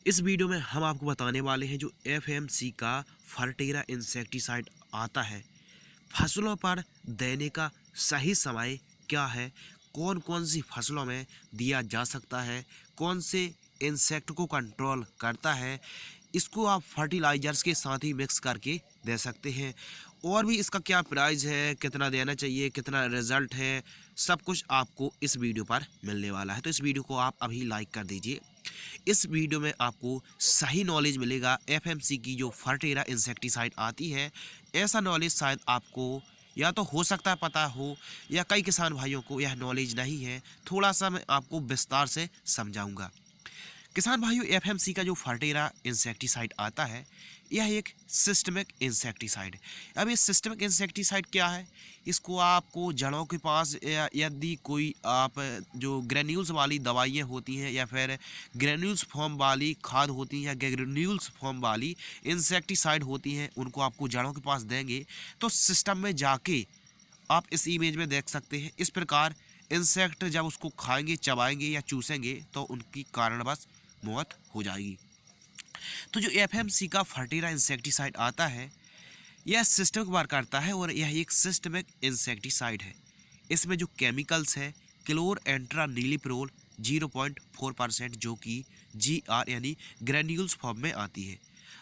इस वीडियो में हम आपको बताने वाले हैं जो एफएमसी का फर्टेरा इंसेक्टिसाइड आता है, फसलों पर देने का सही समय क्या है, कौन कौन सी फसलों में दिया जा सकता है, कौन से इंसेक्ट को कंट्रोल करता है। इसको आप फर्टिलाइजर्स के साथ ही मिक्स करके दे सकते हैं। और भी इसका क्या प्राइस है, कितना देना चाहिए, कितना रिजल्ट है, सब कुछ आपको इस वीडियो पर मिलने वाला है। तो इस वीडियो को आप अभी लाइक कर दीजिए। इस वीडियो में आपको सही नॉलेज मिलेगा। एफएमसी की जो फर्टेरा इंसेक्टिसाइड आती है, ऐसा नॉलेज शायद आपको या तो हो सकता है पता हो, या कई किसान भाइयों को यह नॉलेज नहीं है। थोड़ा सा मैं आपको विस्तार से समझाऊंगा। किसान भाइयों, एफएमसी का जो फर्टेरा इंसेक्टिसाइड आता है, यह एक सिस्टमिक इंसेक्टिसाइड है। अब ये सिस्टमिक इंसेक्टिसाइड क्या है? इसको आपको जड़ों के पास यदि कोई आप जो ग्रेन्यूल्स वाली दवाइयाँ होती हैं या फिर ग्रेन्यूल्स फॉर्म वाली खाद होती हैं या ग्रेन्यूल्स फॉर्म वाली इंसेक्टिसाइड होती हैं, उनको आपको जड़ों के पास देंगे तो सिस्टम में जाके आप इस इमेज में देख सकते हैं, इस प्रकार इंसेक्ट जब उसको खाएंगे, चबाएंगे या चूसेंगे तो उनकी कारणवश मौत हो जाएगी। तो जो एफएमसी का फर्टेरा इंसेक्टिसाइड आता है, यह सिस्टमिक वर्क करता है और यह एक सिस्टमिक इंसेक्टिसाइड है। इसमें जो केमिकल्स है क्लोरएंट्रानिलिप्रोल 0.4%, जो कि GR यानी ग्रेन्यूल्स फॉर्म में आती है।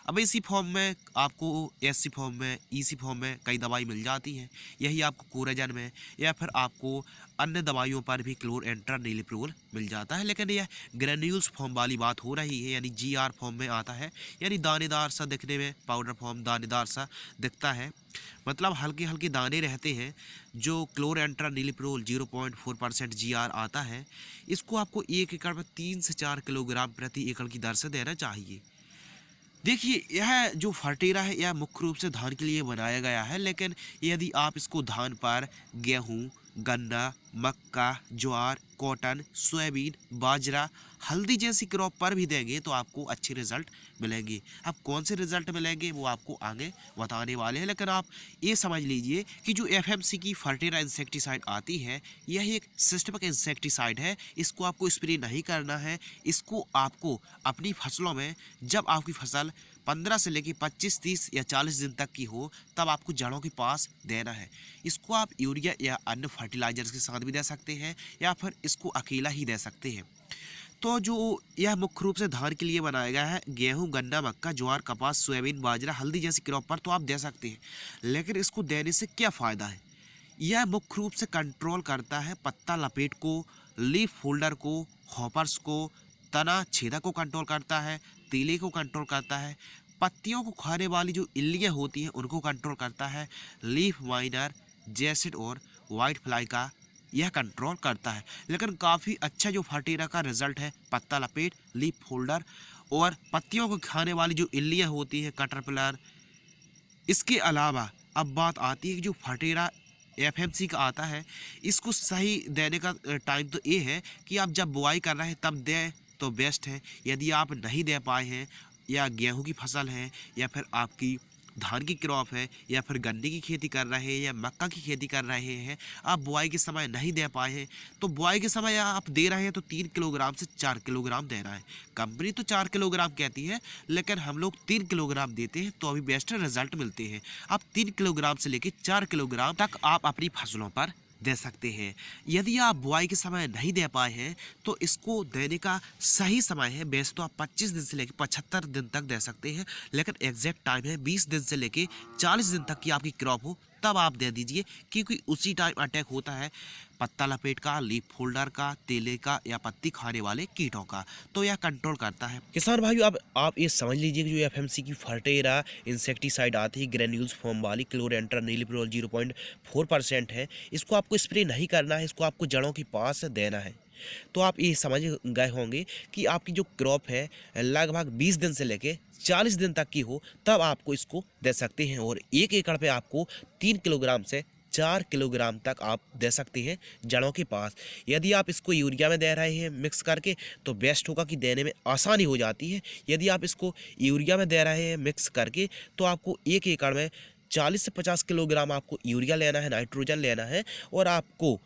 अब इसी फॉर्म में आपको SC फॉर्म में, EC फॉर्म में कई दवाई मिल जाती हैं। यही आपको कोरेजन में या फिर आपको अन्य दवाइयों पर भी क्लोरएंट्रानिलिप्रोल मिल जाता है। लेकिन यह ग्रेन्यूल्स फॉर्म वाली बात हो रही है, यानी GR फॉर्म में आता है, यानी दानेदार सा दिखने में, पाउडर फॉर्म दानेदार सा दिखता है, मतलब हल्के हल्के दाने रहते हैं। जो क्लोरएंट्रानिलिप्रोल 0.4% GR आता है, इसको आपको 1 एकड़ में 3 से 4 किलोग्राम प्रति एकड़ की दर से देना चाहिए। देखिए, यह जो फर्टेरा है यह मुख्य रूप से धान के लिए बनाया गया है, लेकिन यदि आप इसको धान पर गेहूं, गन्ना, मक्का, ज्वार, कॉटन, सोयाबीन, बाजरा, हल्दी जैसी क्रॉप पर भी देंगे तो आपको अच्छे रिजल्ट मिलेंगे। अब कौन से रिजल्ट मिलेंगे वो आपको आगे बताने वाले हैं, लेकिन आप ये समझ लीजिए कि जो एफएमसी की फर्टेरा इंसेक्टिसाइड आती है, यह एक सिस्टमिक इंसेक्टिसाइड है। इसको आपको स्प्रे नहीं करना है। इसको आपको अपनी फसलों में, जब आपकी फसल 15 से लेकर 25, 30 या 40 दिन तक की हो, तब आपको जड़ों के पास देना है। इसको आप यूरिया या अन्य फर्टिलाइजर्स के साथ भी दे सकते हैं या फिर इसको अकेला ही दे सकते हैं। तो जो यह मुख्य रूप से धान के लिए बनाया गया है, गेहूं, गन्ना, मक्का, ज्वार, कपास, सोयाबीन, बाजरा, हल्दी जैसी क्रॉप पर तो आप दे सकते हैं। लेकिन इसको देने से क्या फ़ायदा है? यह मुख्य रूप से कंट्रोल करता है पत्ता लपेट को, लीफ होल्डर को, हॉपर्स को, तना छेदक को कंट्रोल करता है, तीले को कंट्रोल करता है, पत्तियों को खाने वाली जो इल्लियाँ होती हैं उनको कंट्रोल करता है, लीफ माइनर, जैसिड और वाइट फ्लाई का यह कंट्रोल करता है। लेकिन काफ़ी अच्छा जो फर्टेरा का रिजल्ट है, पत्ता लपेट, लीफ होल्डर और पत्तियों को खाने वाली जो इल्लियाँ होती हैं, कैटरपिलर। इसके अलावा अब बात आती है कि जो फर्टेरा एफएमसी का आता है, इसको सही देने का टाइम तो ये है कि आप जब बुआई कर रहे हैं तब दें तो बेस्ट है। यदि आप नहीं दे पाए हैं, या गेहूं की फसल है या फिर आपकी धान की क्रॉप है या फिर गन्ने की खेती कर रहे हैं या मक्का की खेती कर रहे हैं, आप बुआई के समय नहीं दे पाए हैं, तो बुआई के समय आप दे रहे हैं तो 3 किलोग्राम से 4 किलोग्राम देना है। कंपनी तो 4 किलोग्राम कहती है, लेकिन हम लोग 3 किलोग्राम देते हैं तो अभी बेस्ट रिजल्ट मिलते हैं। आप 3 किलोग्राम से लेकर 4 किलोग्राम तक आप अपनी फसलों पर दे सकते हैं। यदि आप बुआई के समय नहीं दे पाए हैं तो इसको देने का सही समय है, वैसे तो आप 25 दिन से लेकर 75 दिन तक दे सकते हैं, लेकिन एग्जैक्ट टाइम है 20 दिन से लेकर 40 दिन तक की आपकी क्रॉप हो तब आप दे दीजिए, क्योंकि उसी टाइम अटैक होता है पत्ता लपेट का, लीफ फोल्डर का, तेले का या पत्ती खाने वाले कीटों का, तो यह कंट्रोल करता है। किसान भाइयों, अब आप ये समझ लीजिए कि जो एफएमसी की फर्टेरा इंसेक्टिसाइड आती है ग्रेन्यूल्स फॉर्म वाली, क्लोरएंट्रानिलिप्रोल 0.4% है, इसको आपको स्प्रे नहीं करना है, इसको आपको जड़ों के पास देना है। तो आप ये समझ गए होंगे कि आपकी जो क्रॉप है लगभग 20 दिन से लेके 40 दिन तक की हो तब आपको इसको दे सकते हैं, और 1 एकड़ पे आपको 3 किलोग्राम से 4 किलोग्राम तक आप दे सकते हैं जड़ों के पास। यदि आप इसको यूरिया में दे रहे हैं मिक्स करके तो बेस्ट होगा कि देने में आसानी हो जाती है। यदि आप इसको यूरिया में दे रहे हैं मिक्स करके तो आपको 1 एकड़ में 40 से 50 किलोग्राम आपको यूरिया लेना है, नाइट्रोजन लेना है, और आपको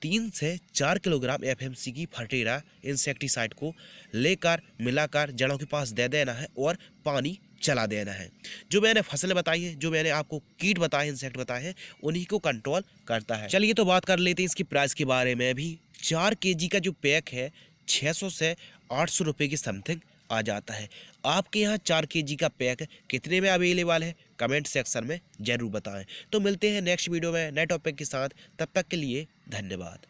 3 से 4 किलोग्राम एफएमसी की फर्टीरा इंसेक्टिसाइड को लेकर मिलाकर जड़ों के पास दे देना है और पानी चला देना है। जो मैंने फसलें बताई है, जो मैंने आपको कीट बताए, इंसेक्ट बताए हैं, उन्हीं को कंट्रोल करता है। चलिए तो बात कर लेते हैं इसकी प्राइस के बारे में भी। 4 केजी का जो पैक है 600 से 800 रुपये की समथिंग आ जाता है। आपके यहाँ 4 केजी का पैक कितने में अवेलेबल है कमेंट सेक्शन में ज़रूर बताएं। तो मिलते हैं नेक्स्ट वीडियो में नए टॉपिक के साथ, तब तक के लिए धन्यवाद।